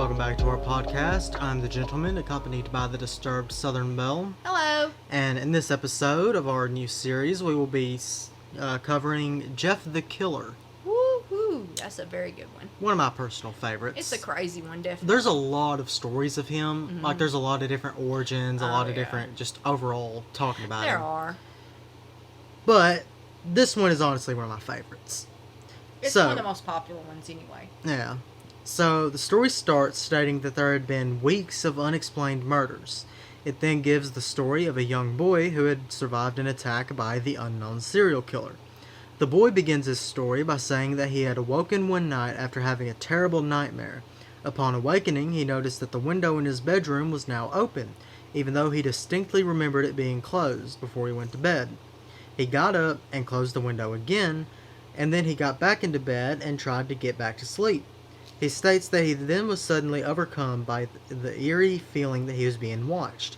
welcome back to our podcast. I'm the gentleman, accompanied by the disturbed Southern Belle. Hello. And in this episode of our new series, we will be covering Jeff the Killer. Woo-hoo. That's a very good one. One of my personal favorites. It's a crazy one, definitely. There's a lot of stories of him. Mm-hmm. Like, there's a lot of different origins, a lot of different, just overall talking about him. There are. But this one is honestly one of my favorites. It's one of the most popular ones anyway. Yeah. So, the story starts stating that there had been weeks of unexplained murders. It then gives the story of a young boy who had survived an attack by the unknown serial killer. The boy begins his story by saying that he had awoken one night after having a terrible nightmare. Upon awakening, he noticed that the window in his bedroom was now open, even though he distinctly remembered it being closed before he went to bed. He got up and closed the window again, and then he got back into bed and tried to get back to sleep. He states that he then was suddenly overcome by the eerie feeling that he was being watched.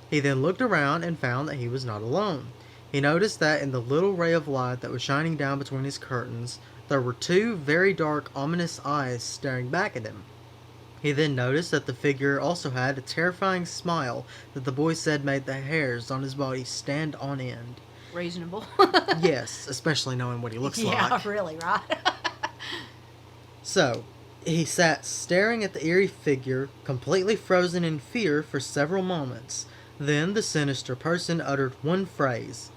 He then looked around and found that he was not alone. He noticed that in the little ray of light that was shining down between his curtains, there were two very dark, ominous eyes staring back at him. He then noticed that the figure also had a terrifying smile that the boy said made the hairs on his body stand on end. Reasonable. Yes, especially knowing what he looks like. Yeah, really, right? So, he sat staring at the eerie figure, completely frozen in fear for several moments. Then the sinister person uttered one phrase,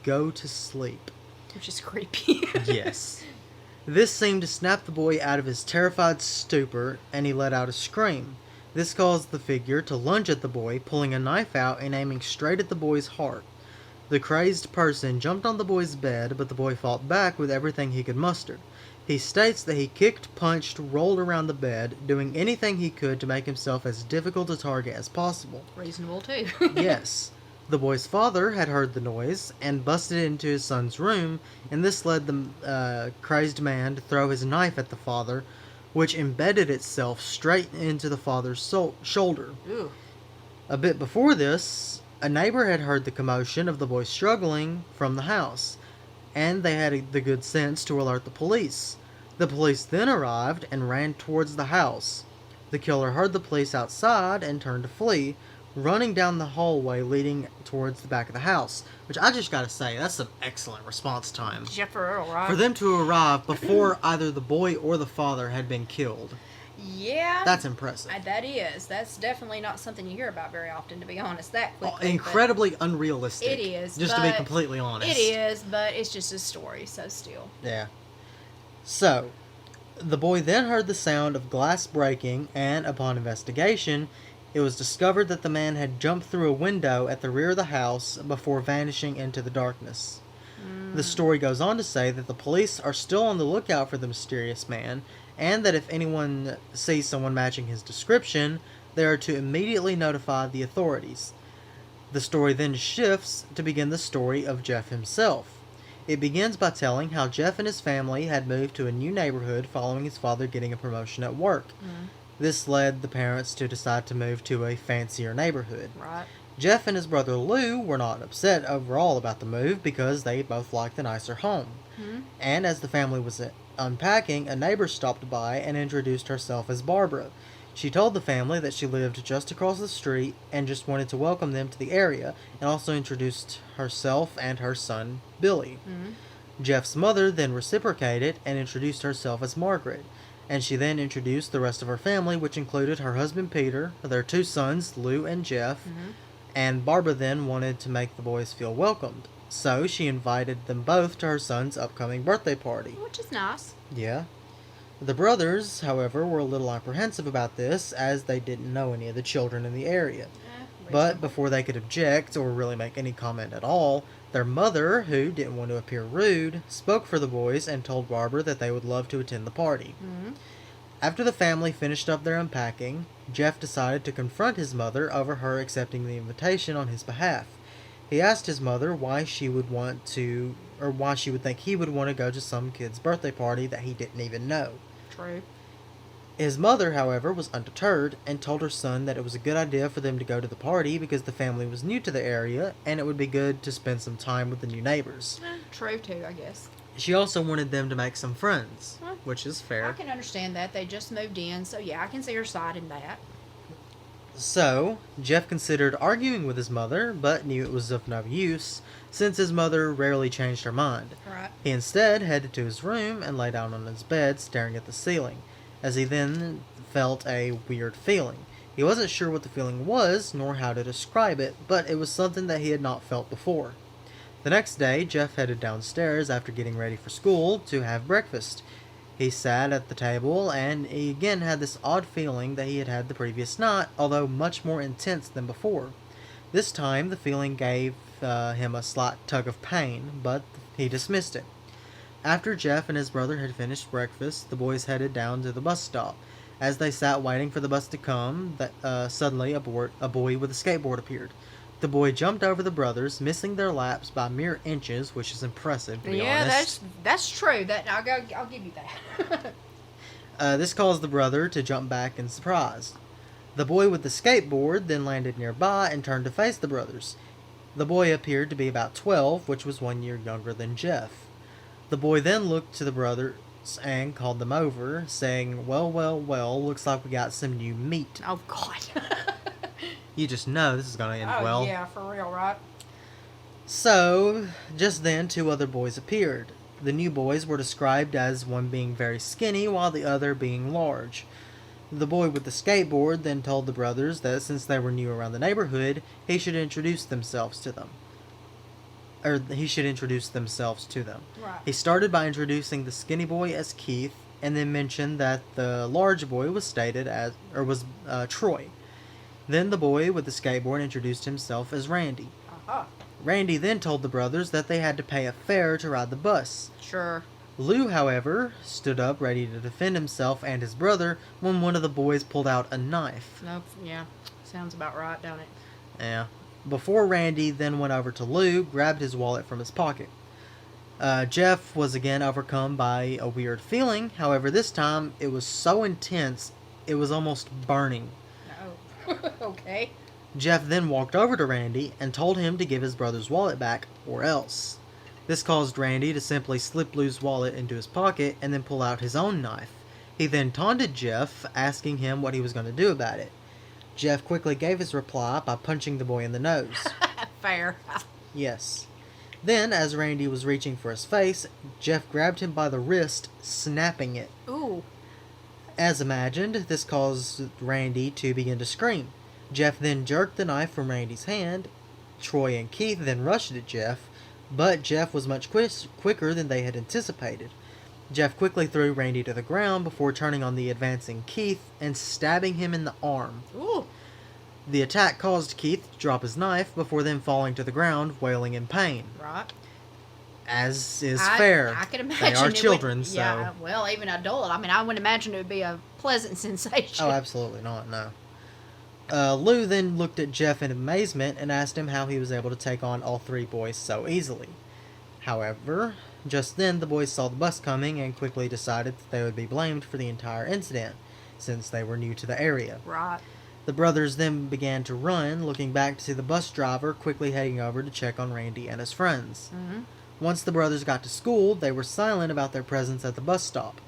"Go to sleep." Which is creepy. Yes. This seemed to snap the boy out of his terrified stupor, and he let out a scream. This caused the figure to lunge at the boy, pulling a knife out and aiming straight at the boy's heart. The crazed person jumped on the boy's bed, but the boy fought back with everything he could muster. He states that he kicked, punched, rolled around the bed, doing anything he could to make himself as difficult to target as possible. Reasonable, too. Yes. The boy's father had heard the noise and busted into his son's room, and this led the crazed man to throw his knife at the father, which embedded itself straight into the father's shoulder. Ooh. A bit before this, a neighbor had heard the commotion of the boy struggling from the house, and they had the good sense to alert the police. The police then arrived and ran towards the house. The killer heard the police outside and turned to flee, running down the hallway leading towards the back of the house. Which I just gotta say, that's some excellent response time. Jeff Earl, right? For them to arrive before either the boy or the father had been killed. Yeah. That's impressive. That is. That's definitely not something you hear about very often, to be honest, that quickly. Incredibly unrealistic. It is. Just to be completely honest. It is, but it's just a story, so still. Yeah. So, the boy then heard the sound of glass breaking, and upon investigation, it was discovered that the man had jumped through a window at the rear of the house before vanishing into the darkness. The story goes on to say that the police are still on the lookout for the mysterious man, and that if anyone sees someone matching his description, they are to immediately notify the authorities. The story then shifts to begin the story of Jeff himself. It begins by telling how Jeff and his family had moved to a new neighborhood following his father getting a promotion at work. This led the parents to decide to move to a fancier neighborhood. Right. Jeff and his brother Lou were not upset overall about the move because they both liked the nicer home. And as the family was unpacking, a neighbor stopped by and introduced herself as Barbara. She told the family that she lived just across the street and just wanted to welcome them to the area, and also introduced herself and her son, Billy. Jeff's mother then reciprocated and introduced herself as Margaret, and she then introduced the rest of her family, which included her husband Peter, their two sons, Lou and Jeff, and Barbara then wanted to make the boys feel welcomed. So she invited them both to her son's upcoming birthday party. Which is nice. Yeah. The brothers, however, were a little apprehensive about this, as they didn't know any of the children in the area. But before they could object or really make any comment at all, their mother, who didn't want to appear rude, spoke for the boys and told Barbara that they would love to attend the party. After the family finished up their unpacking, Jeff decided to confront his mother over her accepting the invitation on his behalf. He asked his mother why she would think he would want to go to some kid's birthday party that he didn't even know. True. His mother, however, was undeterred and told her son that it was a good idea for them to go to the party because the family was new to the area and it would be good to spend some time with the new neighbors. True, too, I guess. She also wanted them to make some friends, Huh. which is I fair. can understand that. They just moved in, so yeah, I can see her side in that. So, Jeff considered arguing with his mother, but knew it was of no use, since his mother rarely changed her mind. Right. He instead headed to his room and lay down on his bed, staring at the ceiling, as he then felt a weird feeling. He wasn't sure what the feeling was, nor how to describe it, but it was something that he had not felt before. The next day, Jeff headed downstairs after getting ready for school to have breakfast. He sat at the table, and he again had this odd feeling that he had had the previous night, although much more intense than before. This time, the feeling gave him a slight tug of pain, but he dismissed it. After Jeff and his brother had finished breakfast, the boys headed down to the bus stop. As they sat waiting for the bus to come, suddenly a boy with a skateboard appeared. The boy jumped over the brothers, missing their laps by mere inches, which is impressive, to be honest. that's true. That I'll give you that. This caused the brother to jump back in surprise. The boy with the skateboard then landed nearby and turned to face the brothers. The boy appeared to be about 12, which was 1 year younger than Jeff. The boy then looked to the brothers and called them over, saying, well, looks like we got some new meat. Oh God. You just know this is going to end Oh well. yeah, for real, right? So, just then 2 other boys appeared. The new boys were described as one being very skinny while the other being large. The boy with the skateboard then told the brothers that since they were new around the neighborhood, he should introduce themselves to them. Right. He started by introducing the skinny boy as Keith, and then mentioned that the large boy was Troy. Then the boy with the skateboard introduced himself as Randy. Uh-huh. Randy then told the brothers that they had to pay a fare to ride the bus. Sure. Lou, however, stood up ready to defend himself and his brother when one of the boys pulled out a knife. Nope. Yeah. Sounds about right, don't it? Yeah. Before Randy then went over to Lou, grabbed his wallet from his pocket. Jeff was again overcome by a weird feeling. However, this time it was so intense, it was almost burning. Oh. Okay. Jeff then walked over to Randy and told him to give his brother's wallet back, or else. This caused Randy to simply slip Lou's wallet into his pocket and then pull out his own knife. He then taunted Jeff, asking him what he was going to do about it. Jeff quickly gave his reply by punching the boy in the nose. Fair. Yes. Then, as Randy was reaching for his face, Jeff grabbed him by the wrist, snapping it. Ooh. As imagined, this caused Randy to begin to scream. Jeff then jerked the knife from Randy's hand. Troy and Keith then rushed at Jeff, but Jeff was much quicker than they had anticipated. Jeff quickly threw Randy to the ground before turning on the advancing Keith and stabbing him in the arm. Ooh. The attack caused Keith to drop his knife before then falling to the ground, wailing in pain. Right. As is fair. I can imagine. They are children, so... Yeah, well, even adult. I mean, I would imagine it would be a pleasant sensation. Oh, absolutely not, no. Lou then looked at Jeff in amazement and asked him how he was able to take on all 3 boys so easily. However, just then the boys saw the bus coming and quickly decided that they would be blamed for the entire incident, since they were new to the area. Right. The brothers then began to run, looking back to see the bus driver quickly heading over to check on Randy and his friends. Mm-hmm. Once the brothers got to school, they were silent about their presence at the bus stop.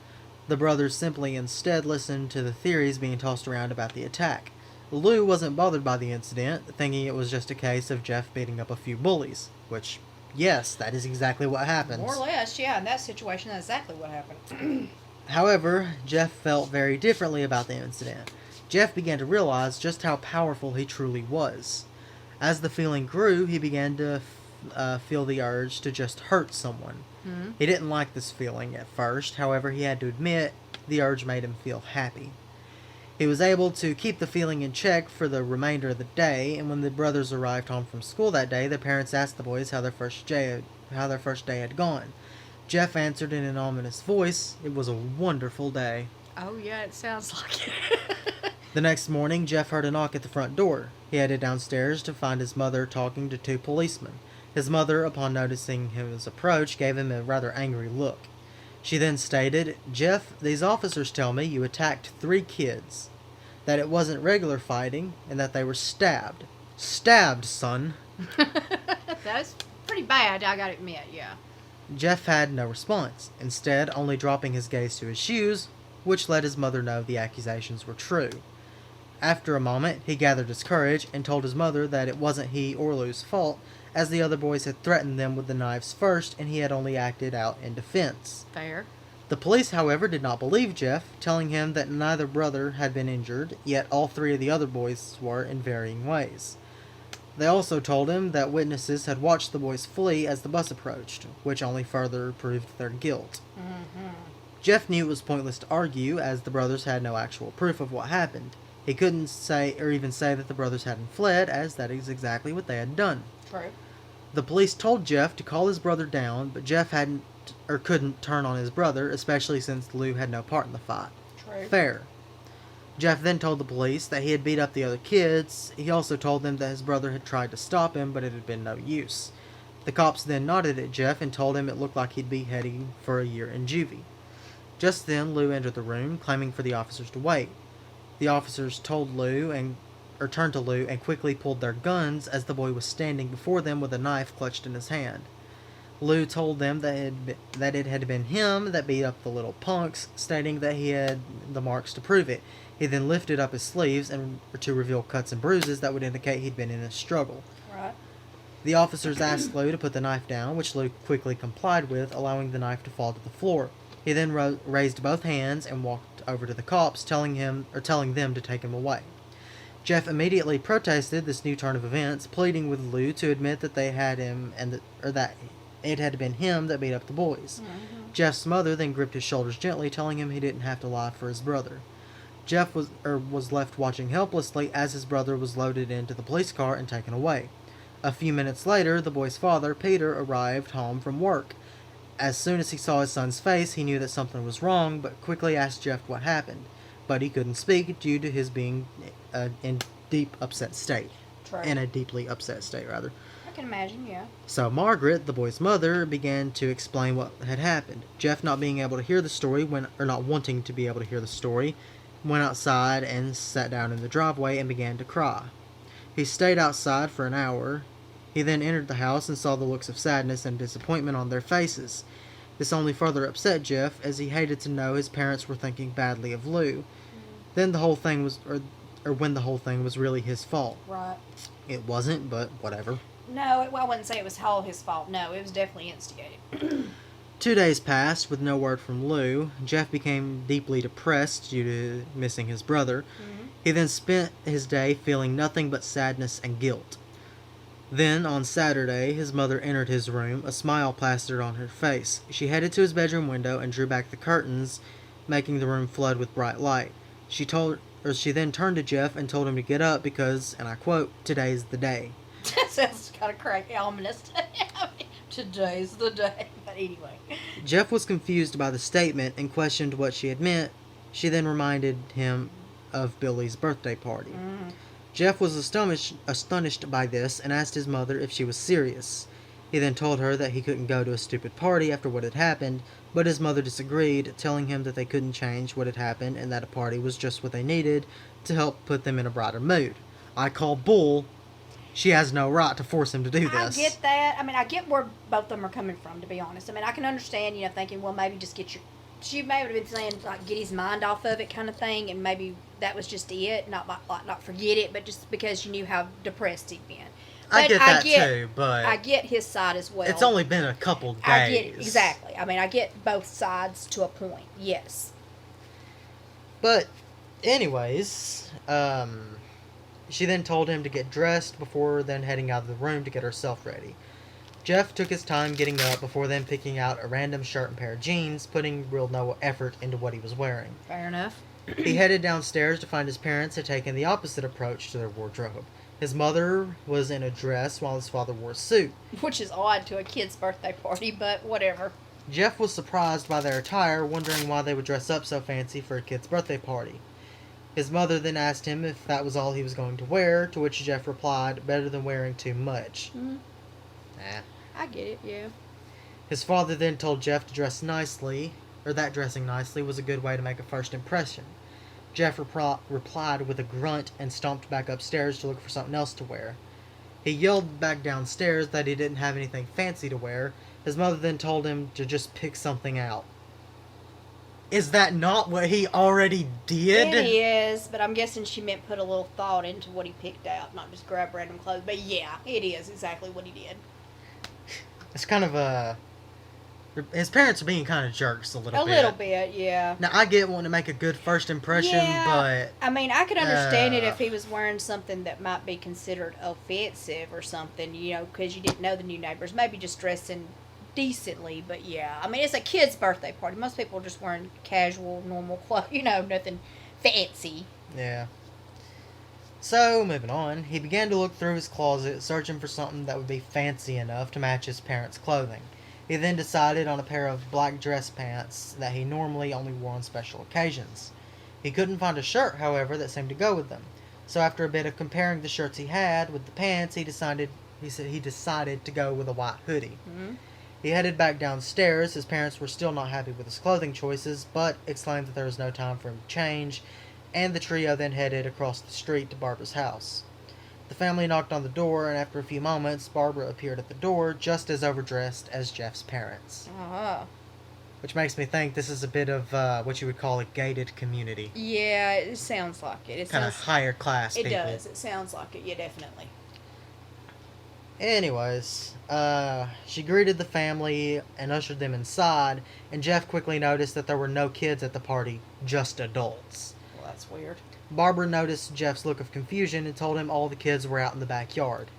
The brothers simply instead listened to the theories being tossed around about the attack. Lou wasn't bothered by the incident, thinking it was just a case of Jeff beating up a few bullies, which, yes, that is exactly what happens. More or less, yeah. In that situation, that's exactly what happened. However, Jeff felt very differently about the incident. Jeff began to realize just how powerful he truly was. As the feeling grew, he began to feel the urge to just hurt someone. Mm-hmm. He didn't like this feeling at first, however, he had to admit the urge made him feel happy. He was able to keep the feeling in check for the remainder of the day, and when the brothers arrived home from school that day, their parents asked the boys how their first day had gone. Jeff answered in an ominous voice, "It was a wonderful day." Oh, yeah, it sounds like it. The next morning, Jeff heard a knock at the front door. He headed downstairs to find his mother talking to 2 policemen. His mother, upon noticing his approach, gave him a rather angry look. She then stated, "Jeff, these officers tell me you attacked 3 kids, that it wasn't regular fighting, and that they were stabbed. Stabbed, son." That's pretty bad, I gotta admit, yeah. Jeff had no response, instead only dropping his gaze to his shoes, which let his mother know the accusations were true. After a moment, he gathered his courage and told his mother that it wasn't he or Lou's fault, as the other boys had threatened them with the knives first and he had only acted out in defense. Fair. The police, however, did not believe Jeff, telling him that neither brother had been injured, yet all three of the other boys were in varying ways. They also told him that witnesses had watched the boys flee as the bus approached, which only further proved their guilt. Jeff knew it was pointless to argue, as the brothers had no actual proof of what happened. He couldn't say or even say that the brothers hadn't fled, as that is exactly what they had done. True. The police told Jeff to call his brother down, but Jeff hadn't or couldn't turn on his brother, especially since Lou had no part in the fight. True. Fair. Jeff then told the police that he had beat up the other kids. He also told them that his brother had tried to stop him, but it had been no use. The cops then nodded at Jeff and told him it looked like he'd be heading for a year in juvie. Just then, Lou entered the room, claiming for the officers to wait. The officers turned to Lou and quickly pulled their guns as the boy was standing before them with a knife clutched in his hand. Lou told them that it had been him that beat up the little punks, stating that he had the marks to prove it. He then lifted up his sleeves to reveal cuts and bruises that would indicate he'd been in a struggle. Right. The officers asked Lou to put the knife down, which Lou quickly complied with, allowing the knife to fall to the floor. He then raised both hands and walked over to the cops, telling them to take him away. Jeff immediately protested this new turn of events, pleading with Lou to admit that they had him that it had been him that beat up the boys. Jeff's mother then gripped his shoulders gently, telling him he didn't have to lie for his brother. Jeff was left watching helplessly as his brother was loaded into the police car and taken away. A few minutes later, the boy's father, Peter, arrived home from work. As soon as he saw his son's face, he knew that something was wrong, but quickly asked Jeff what happened. But he couldn't speak due to his being in a deeply upset state. I can imagine, yeah. So Margaret, the boy's mother, began to explain what had happened. Jeff, not being able to hear the story, not wanting to be able to hear the story, went outside and sat down in the driveway and began to cry. He stayed outside for an hour. He then entered the house and saw the looks of sadness and disappointment on their faces. This only further upset Jeff, as he hated to know his parents were thinking badly of Lou. Then the whole thing was, or when the whole thing was really his fault. Right. It wasn't, but whatever. No, I wouldn't say it was all his fault. No, it was definitely instigated. 2 days passed with no word from Lou. Jeff became deeply depressed due to missing his brother. He then spent his day feeling nothing but sadness and guilt. Then, on Saturday, his mother entered his room, a smile plastered on her face. She headed to his bedroom window and drew back the curtains, making the room flood with bright light. She then turned to Jeff and told him to get up because, and I quote, "Today's the day." That sounds kind of crazy, ominous. Today's the day. But anyway. Jeff was confused by the statement and questioned what she had meant. She then reminded him of Billy's birthday party. Jeff was astonished by this and asked his mother if she was serious. He then told her that he couldn't go to a stupid party after what had happened, but his mother disagreed, telling him that they couldn't change what had happened and that a party was just what they needed to help put them in a brighter mood. I call bull. She has no right to force him to do this. I get that. I mean, I get where both of them are coming from, to be honest. I mean, I can understand, thinking, well, maybe just get your... She may have been saying, like, get his mind off of it kind of thing, and maybe that was just it. Not forget it, but just because you knew how depressed he'd been. But I get that too, but... I get his side as well. It's only been a couple days. I get exactly. I mean, I get both sides to a point, yes. But, anyways, she then told him to get dressed before then heading out of the room to get herself ready. Jeff took his time getting up before then picking out a random shirt and pair of jeans, putting real no effort into what he was wearing. Fair enough. He headed downstairs to find his parents had taken the opposite approach to their wardrobe. His mother was in a dress while his father wore a suit. Which is odd to a kid's birthday party, but whatever. Jeff was surprised by their attire, wondering why they would dress up so fancy for a kid's birthday party. His mother then asked him if that was all he was going to wear, to which Jeff replied, better than wearing too much. I get it, yeah. His father then told Jeff to dress nicely, or that dressing nicely was a good way to make a first impression. Jeff replied with a grunt and stomped back upstairs to look for something else to wear. He yelled back downstairs that he didn't have anything fancy to wear, His mother then told him to just pick something out. Is that not what he already did? It is, but I'm guessing she meant put a little thought into what he picked out, not just grab random clothes. But yeah, it is exactly what he did. It's kind of a... His parents are being kind of jerks a little bit. A little bit, yeah. Now, I get wanting to make a good first impression, but... I mean, I could understand it if he was wearing something that might be considered offensive or something, you know, because you didn't know the new neighbors. Maybe just dressing decently, but yeah. I mean, it's a kid's birthday party. Most people are just wearing casual, normal clothes, you know, nothing fancy. Yeah. So, moving on, he began to look through his closet, searching for something that would be fancy enough to match his parents' clothing. He then decided on a pair of black dress pants that he normally only wore on special occasions. He couldn't find a shirt, however, that seemed to go with them. So after a bit of comparing the shirts he had with the pants, he decided to go with a white hoodie. Mm-hmm. He headed back downstairs. His parents were still not happy with his clothing choices, but exclaimed that there was no time for him to change, and the trio then headed across the street to Barbara's house. The family knocked on the door, and after a few moments, Barbara appeared at the door, just as overdressed as Jeff's parents. Uh-huh. Which makes me think this is a bit of what you would call a gated community. Yeah, it sounds like it. Kind of higher class it people. It does. It sounds like it. Yeah, definitely. Anyways, she greeted the family and ushered them inside, and Jeff quickly noticed that there were no kids at the party, just adults. Well, that's weird. Barbara noticed Jeff's look of confusion and told him all the kids were out in the backyard.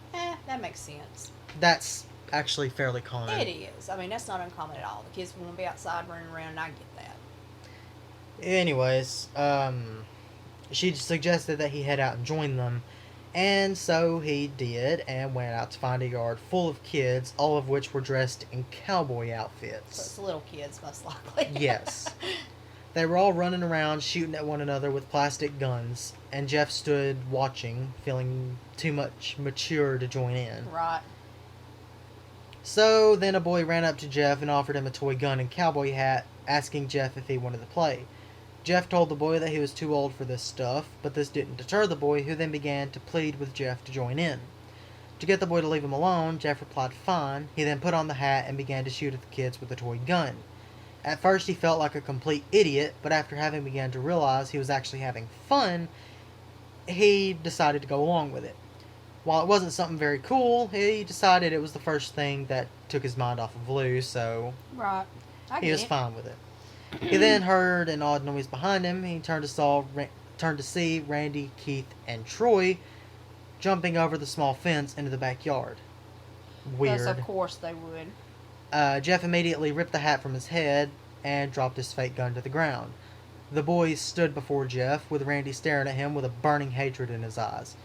That makes sense. That's actually fairly common. It is. I mean, that's not uncommon at all. The kids want to be outside running around, and I get that. Anyways, she suggested that he head out and join them, and so he did, and went out to find a yard full of kids, all of which were dressed in cowboy outfits. So it's little kids, most likely. Yes. They were all running around, shooting at one another with plastic guns, and Jeff stood watching, feeling too much mature to join in. Right. So then a boy ran up to Jeff and offered him a toy gun and cowboy hat, asking Jeff if he wanted to play. Jeff told the boy that he was too old for this stuff, but this didn't deter the boy, who then began to plead with Jeff to join in. To get the boy to leave him alone, Jeff replied fine. He then put on the hat and began to shoot at the kids with the toy gun. At first he felt like a complete idiot, but after having begun to realize he was actually having fun, he decided to go along with it. While it wasn't something very cool, he decided it was the first thing that took his mind off of Lou, so right. he was fine with it. He then heard an odd noise behind him. He turned to see Randy, Keith, and Troy jumping over the small fence into the backyard. Weird. Yes, of course they would. Jeff immediately ripped the hat from his head and dropped his fake gun to the ground. The boy stood before Jeff, with Randy staring at him with a burning hatred in his eyes.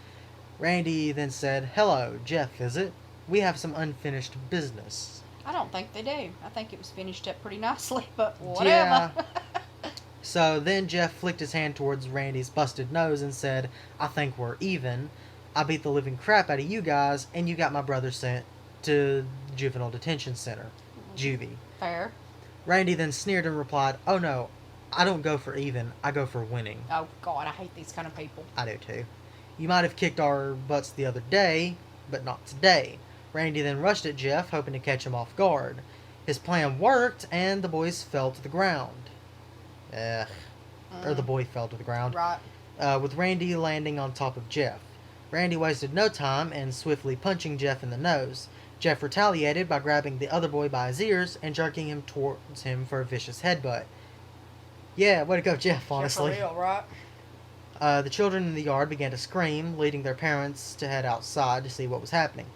Randy then said, "Hello, Jeff, is it? We have some unfinished business." I don't think they do. I think it was finished up pretty nicely, but whatever. Yeah. So then Jeff flicked his hand towards Randy's busted nose and said, "I think we're even. I beat the living crap out of you guys, and you got my brother sent to juvenile detention center. Juvie." Fair. Randy then sneered and replied, "Oh no, I don't go for even, I go for winning." Oh God, I hate these kind of people. I do too. "You might have kicked our butts the other day, but not today." Randy then rushed at Jeff, hoping to catch him off guard. His plan worked, and the boys fell to the ground. Or the boy fell to the ground. Right. With Randy landing on top of Jeff. Randy wasted no time in swiftly punching Jeff in the nose. Jeff retaliated by grabbing the other boy by his ears and jerking him towards him for a vicious headbutt. Yeah, way to go, Jeff, honestly. For real, right? The children in the yard began to scream, leading their parents to head outside to see what was happening.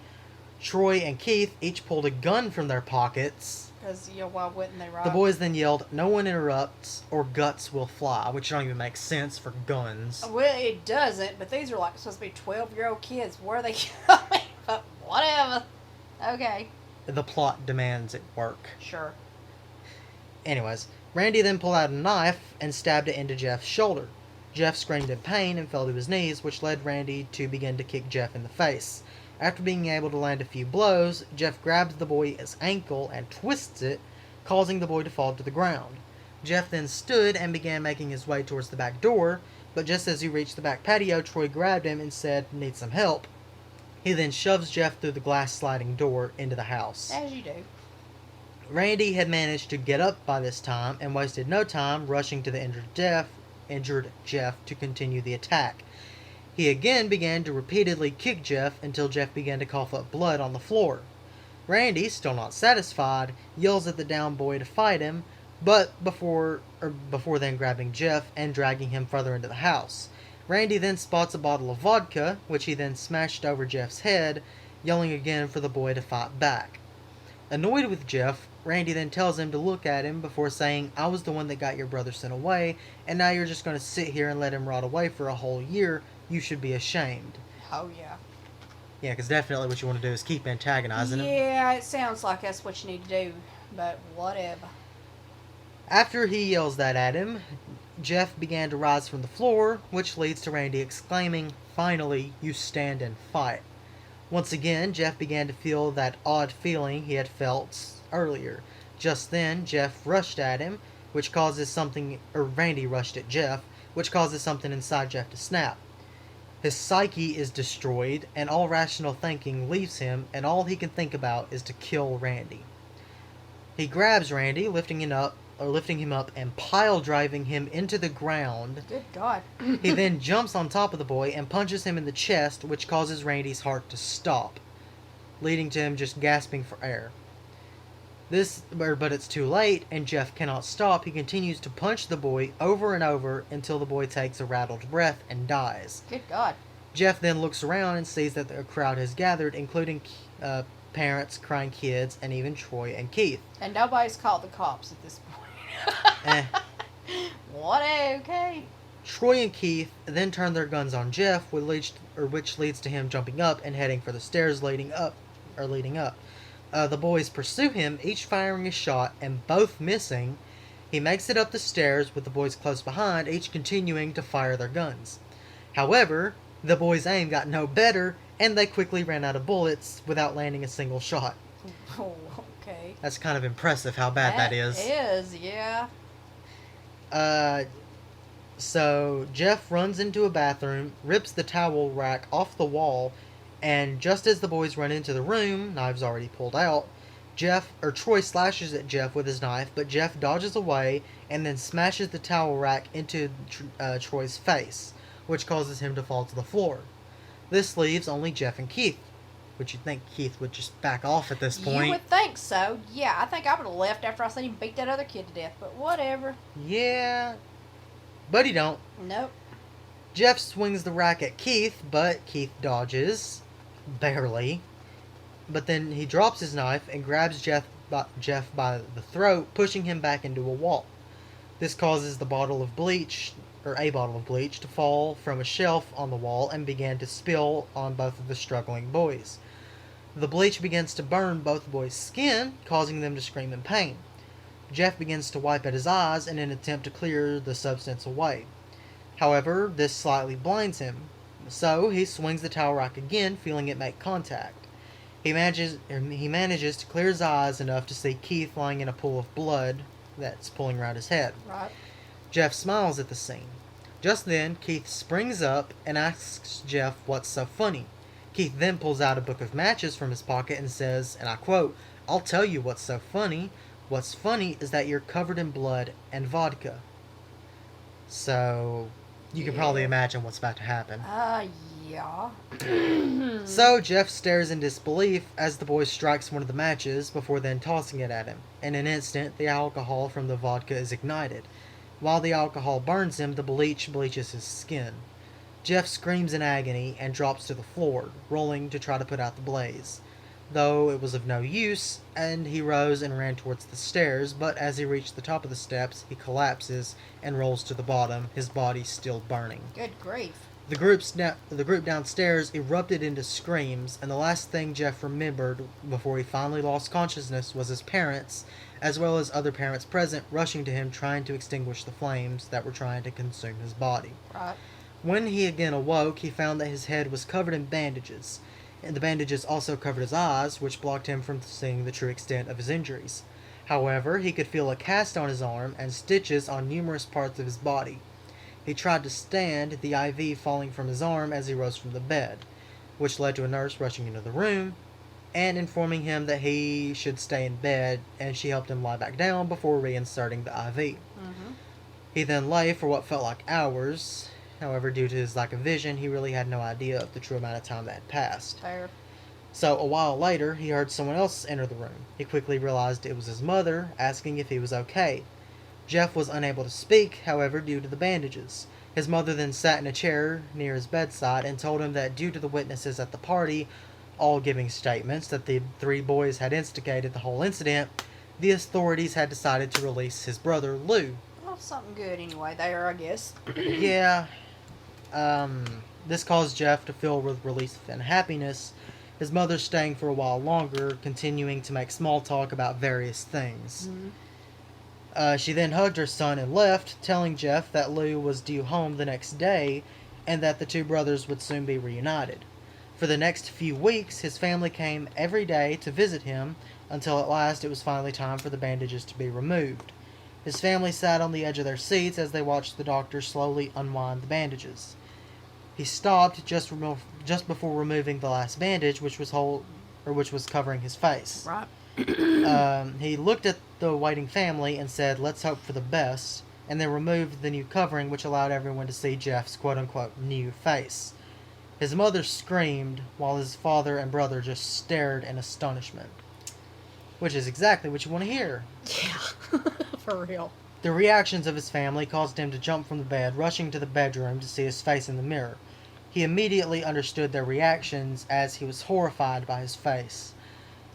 Troy and Keith each pulled a gun from their pockets. Because, why wouldn't they, right? The boys then yelled, "No one interrupts or guts will fly," which don't even make sense for guns. Well, it doesn't, but these are like supposed to be 12-year-old kids. Where are they going? But whatever. Okay. The plot demands it work. Sure. Anyways, Randy then pulled out a knife and stabbed it into Jeff's shoulder. Jeff screamed in pain and fell to his knees, which led Randy to begin to kick Jeff in the face. After being able to land a few blows, Jeff grabs the boy's ankle and twists it, causing the boy to fall to the ground. Jeff then stood and began making his way towards the back door, but just as he reached the back patio, Troy grabbed him and said, "Need some help." He then shoves Jeff through the glass sliding door into the house. As you do. Randy had managed to get up by this time and wasted no time rushing to the injured Jeff to continue the attack. He again began to repeatedly kick Jeff until Jeff began to cough up blood on the floor. Randy, still not satisfied, yells at the down boy to fight him, but before then grabbing Jeff and dragging him further into the house. Randy then spots a bottle of vodka, which he then smashed over Jeff's head, yelling again for the boy to fight back. Annoyed with Jeff, Randy then tells him to look at him before saying, "I was the one that got your brother sent away, and now you're just going to sit here and let him rot away for a whole year. You should be ashamed." Oh, yeah. Yeah, because definitely what you want to do is keep antagonizing him. Yeah, it sounds like that's what you need to do, but whatever. After he yells that at him, Jeff began to rise from the floor, which leads to Randy exclaiming, "Finally, you stand and fight." Once again, Jeff began to feel that odd feeling he had felt earlier. Just then, Jeff rushed at him, Randy rushed at Jeff, which causes something inside Jeff to snap. His psyche is destroyed, and all rational thinking leaves him, and all he can think about is to kill Randy. He grabs Randy, lifting him up and pile driving him into the ground. Good God. He then jumps on top of the boy and punches him in the chest, which causes Randy's heart to stop, leading to him just gasping for air. But it's too late, and Jeff cannot stop. He continues to punch the boy over and over until the boy takes a rattled breath and dies. Good God. Jeff then looks around and sees that a crowd has gathered, including parents, crying kids, and even Troy and Keith. And nobody's called the cops at this point. What? Okay. Troy and Keith then turn their guns on Jeff, which leads to him jumping up and heading for the stairs leading up. The boys pursue him, each firing a shot, and both missing. He makes it up the stairs with the boys close behind, each continuing to fire their guns. However, the boys' aim got no better, and they quickly ran out of bullets without landing a single shot. Oh, okay. That's kind of impressive how bad that is. It is, yeah. So Jeff runs into a bathroom, rips the towel rack off the wall, and just as the boys run into the room, knives already pulled out, Troy slashes at Jeff with his knife, but Jeff dodges away and then smashes the towel rack into Troy's face, which causes him to fall to the floor. This leaves only Jeff and Keith, which you'd think Keith would just back off at this point. You would think so. Yeah, I think I would have left after I seen him beat that other kid to death, but whatever. Yeah, but he don't. Nope. Jeff swings the rack at Keith, but Keith dodges. Barely. But then he drops his knife and grabs Jeff by the throat, pushing him back into a wall. This causes a bottle of bleach, to fall from a shelf on the wall and begin to spill on both of the struggling boys. The bleach begins to burn both boys' skin, causing them to scream in pain. Jeff begins to wipe at his eyes in an attempt to clear the substance away. However, this slightly blinds him, so he swings the towel rack again, feeling it make contact. He manages to clear his eyes enough to see Keith lying in a pool of blood that's pulling around his head. Right. Jeff smiles at the scene. Just then, Keith springs up and asks Jeff what's so funny. Keith then pulls out a book of matches from his pocket and says, and I quote, "I'll tell you what's so funny. What's funny is that you're covered in blood and vodka." So, you can probably imagine what's about to happen. Yeah. So, Jeff stares in disbelief as the boy strikes one of the matches before then tossing it at him. In an instant, the alcohol from the vodka is ignited. While the alcohol burns him, the bleach bleaches his skin. Jeff screams in agony and drops to the floor, rolling to try to put out the blaze. Though it was of no use, and he rose and ran towards the stairs, but as he reached the top of the steps, he collapses and rolls to the bottom, his body still burning. Good grief. The group downstairs erupted into screams, and the last thing Jeff remembered before he finally lost consciousness was his parents, as well as other parents present, rushing to him trying to extinguish the flames that were trying to consume his body. Right. When he again awoke, he found that his head was covered in bandages, and the bandages also covered his eyes, which blocked him from seeing the true extent of his injuries. However, he could feel a cast on his arm and stitches on numerous parts of his body. He tried to stand, the IV falling from his arm as he rose from the bed, which led to a nurse rushing into the room. and informing him that he should stay in bed, and she helped him lie back down before reinserting the IV. Mm-hmm. He then lay for what felt like hours. However, due to his lack of vision, he really had no idea of the true amount of time that had passed. Fair. So, a while later, he heard someone else enter the room. He quickly realized it was his mother, asking if he was okay. Jeff was unable to speak, however, due to the bandages. His mother then sat in a chair near his bedside and told him that due to the witnesses at the party, all giving statements that the three boys had instigated the whole incident, the authorities had decided to release his brother, Lou. Well, something good anyway there, I guess. Yeah, this caused Jeff to feel relief and happiness, his mother staying for a while longer, continuing to make small talk about various things. Mm-hmm. She then hugged her son and left, telling Jeff that Lou was due home the next day and that the two brothers would soon be reunited. For the next few weeks, his family came every day to visit him until at last it was finally time for the bandages to be removed. His family sat on the edge of their seats as they watched the doctor slowly unwind the bandages. He stopped just before removing the last bandage, which was covering his face. Right. He looked at the waiting family and said, "Let's hope for the best," and then removed the new covering, which allowed everyone to see Jeff's quote-unquote new face. His mother screamed, while his father and brother just stared in astonishment. Which is exactly what you want to hear. Yeah. For real. The reactions of his family caused him to jump from the bed, rushing to the bedroom to see his face in the mirror. He immediately understood their reactions as he was horrified by his face.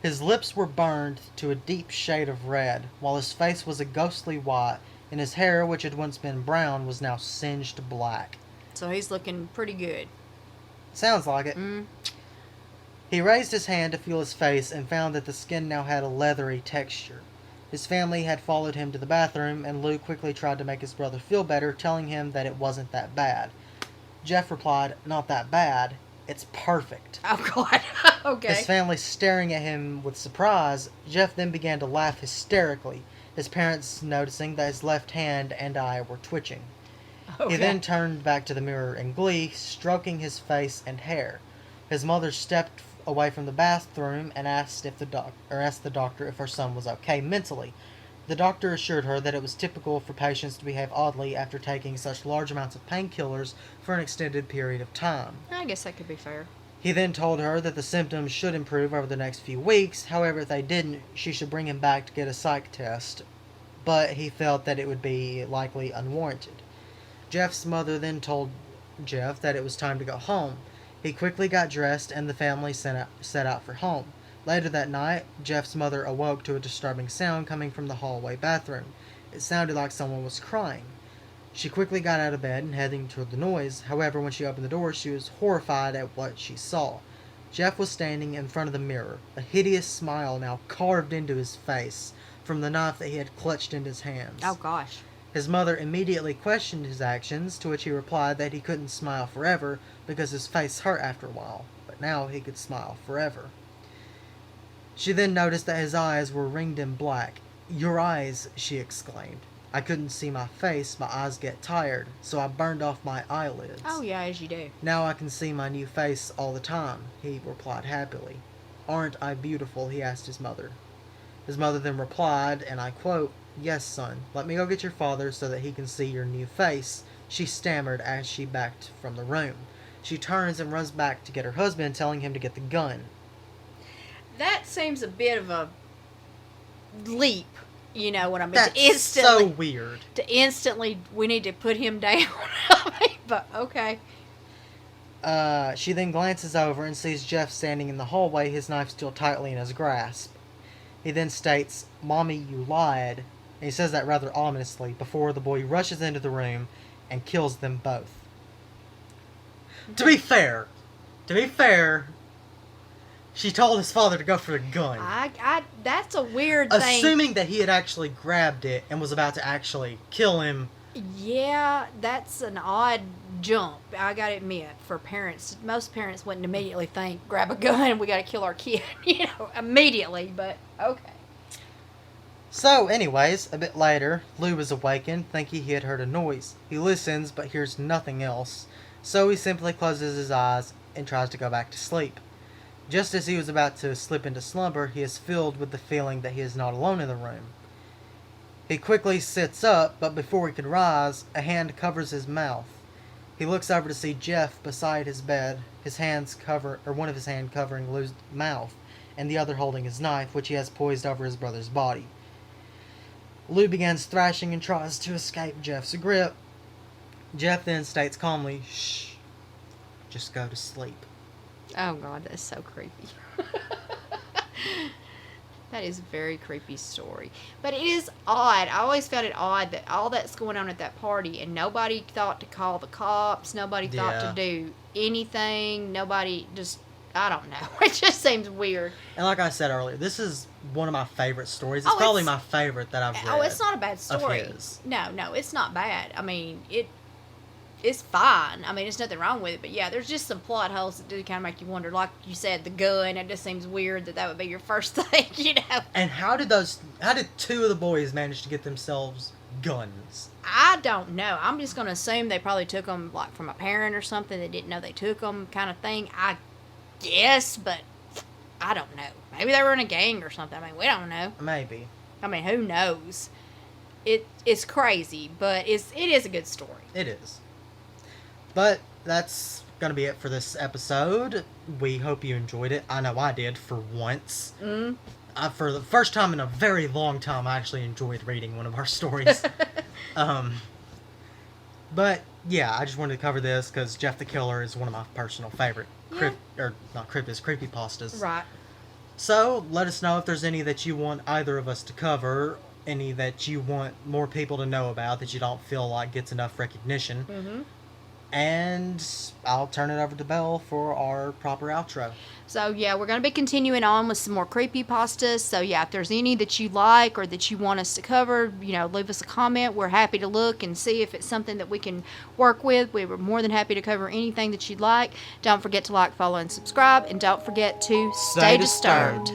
His lips were burned to a deep shade of red, while his face was a ghostly white, and his hair, which had once been brown, was now singed black. So he's looking pretty good. Sounds like it. Mm. He raised his hand to feel his face and found that the skin now had a leathery texture. His family had followed him to the bathroom, and Lou quickly tried to make his brother feel better, telling him that it wasn't that bad. Jeff replied, "Not that bad. It's perfect." Oh, God. Okay. His family staring at him with surprise, Jeff then began to laugh hysterically, his parents noticing that his left hand and eye were twitching. Okay. He then turned back to the mirror in glee, stroking his face and hair. His mother stepped away from the bathroom and asked the doctor if her son was okay mentally. The doctor assured her that it was typical for patients to behave oddly after taking such large amounts of painkillers for an extended period of time. I guess that could be fair. He then told her that the symptoms should improve over the next few weeks. However, if they didn't, she should bring him back to get a psych test. But he felt that it would be likely unwarranted. Jeff's mother then told Jeff that it was time to go home. He quickly got dressed and the family set out for home. Later that night, Jeff's mother awoke to a disturbing sound coming from the hallway bathroom. It sounded like someone was crying. She quickly got out of bed and heading toward the noise. However, when she opened the door, she was horrified at what she saw. Jeff was standing in front of the mirror, a hideous smile now carved into his face from the knife that he had clutched in his hands. Oh, gosh. His mother immediately questioned his actions, to which he replied that he couldn't smile forever because his face hurt after a while, but now he could smile forever. She then noticed that his eyes were ringed in black. "Your eyes," she exclaimed. "I couldn't see my face, my eyes get tired, so I burned off my eyelids. Oh, yeah, as you do. Now I can see my new face all the time," he replied happily. "Aren't I beautiful?" he asked his mother. His mother then replied, and I quote, "Yes, son, let me go get your father so that he can see your new face," she stammered as she backed from the room. She turns and runs back to get her husband, telling him to get the gun. That seems a bit of a leap, you know what I mean? That's so weird. We need to put him down. But, okay. She then glances over and sees Jeff standing in the hallway, his knife still tightly in his grasp. He then states, "Mommy, you lied," and he says that rather ominously before the boy rushes into the room and kills them both. To be fair, she told his father to go for the gun. That's a weird thing. Assuming that he had actually grabbed it and was about to actually kill him. Yeah, that's an odd jump, I gotta admit, for parents. Most parents wouldn't immediately think, grab a gun, we gotta kill our kid, immediately, but okay. So, anyways, a bit later, Lou is awakened, thinking he had heard a noise. He listens, but hears nothing else, so he simply closes his eyes and tries to go back to sleep. Just as he was about to slip into slumber, he is filled with the feeling that he is not alone in the room. He quickly sits up, but before he can rise, a hand covers his mouth. He looks over to see Jeff beside his bed, one of his hands covering Lou's mouth, and the other holding his knife, which he has poised over his brother's body. Lou begins thrashing and tries to escape Jeff's grip. Jeff then states calmly, "Shh, just go to sleep." Oh God, that's so creepy. That is a very creepy story. But it is odd. I always found it odd that all that's going on at that party and nobody thought to call the cops. Nobody thought to do anything. Nobody just, I don't know. It just seems weird. And like I said earlier, this is one of my favorite stories. It's probably my favorite that I've read. Oh, it's not a bad story. Of his. No, it's not bad. I mean, it's fine. I mean, there's nothing wrong with it. But yeah, there's just some plot holes that do kind of make you wonder. Like you said, the gun. It just seems weird that would be your first thing, you know. And how did two of the boys manage to get themselves guns? I don't know. I'm just going to assume they probably took them like from a parent or something that didn't know they took them, kind of thing. I guess, but I don't know. Maybe they were in a gang or something. I mean, we don't know. Maybe. I mean, who knows? It's crazy, but it is a good story. It is. But that's going to be it for this episode. We hope you enjoyed it. I know I did, for once. For the first time in a very long time, I actually enjoyed reading one of our stories. But, yeah, I just wanted to cover this because Jeff the Killer is one of my personal favorite creepypastas. Right. So, let us know if there's any that you want either of us to cover, any that you want more people to know about that you don't feel like gets enough recognition. Mm-hmm. And I'll turn it over to Belle for our proper outro. So, yeah, we're going to be continuing on with some more creepypastas. So, yeah, if there's any that you like or that you want us to cover, leave us a comment. We're happy to look and see if it's something that we can work with. We were more than happy to cover anything that you'd like. Don't forget to like, follow, and subscribe. And don't forget to stay disturbed.